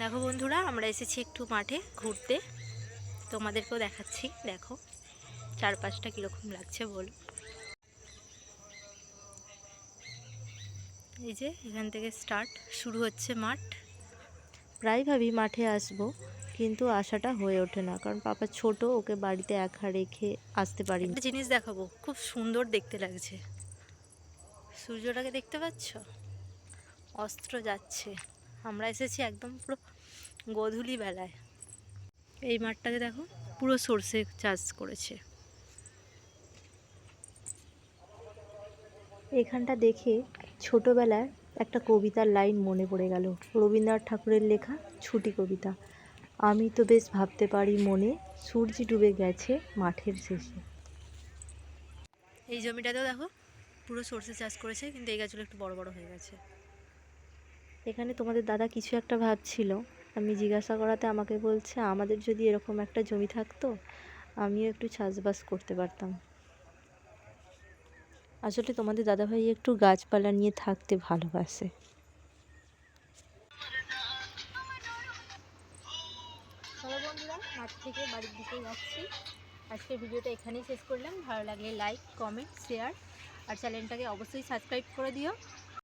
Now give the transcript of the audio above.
দেখো বন্ধুরা, আমরা এসেছি একটু মাঠে ঘুরতে, তোমাদেরকেও দেখাচ্ছি। দেখো চারপাশটা কীরকম লাগছে বলো। এই যে এখান থেকে শুরু হচ্ছে মাঠ। প্রায় ভাবি মাঠে আসবো, কিন্তু আসাটা হয়ে ওঠে না, কারণ পাপা ছোট, ওকে বাড়িতে একা রেখে আসতে পারি। একটা জিনিস দেখাবো, খুব সুন্দর দেখতে লাগছে। সূর্যটাকে দেখতে পাচ্ছ, অস্ত্র যাচ্ছে। আমরা এসেছি একদম পুরো গোধূলি বেলায়। এই মাঠটাকে দেখো, পুরো সর্ষে চাষ করেছে। এখানটা দেখে ছোটবেলায় একটা কবিতার লাইন মনে পড়ে গেল, রবীন্দ্রনাথ ঠাকুরের লেখা ছুটি কবিতা। আমি তো বেশ ভাবতে পারি মনে, সূর্য ডুবে গেছে মাঠের শেষে। এই জমিটাতেও দেখো পুরো সর্ষে চাষ করেছে, কিন্তু এই গাছগুলো একটু বড় বড় হয়ে গেছে। এখানে তোমাদের দাদা কিছু একটা ভাবছিল, আমি জিজ্ঞাসা করাতে আমাকে বলছে আমাদের যদি এরকম একটা জমি থাকতো, আমিও একটু চাষবাস করতে পারতাম। আসলে তোমাদের দাদাভাই একটু গাছপালা নিয়ে থাকতে ভালোবাসে। চলো বন্ধুরা, মাঠ থেকে বাড়ির দিকে যাচ্ছি। আজকের ভিডিওটা এখানেই শেষ করলাম। ভালো লাগলে লাইক, কমেন্ট, শেয়ার আর চ্যানেলটাকে অবশ্যই সাবস্ক্রাইব করে দিও।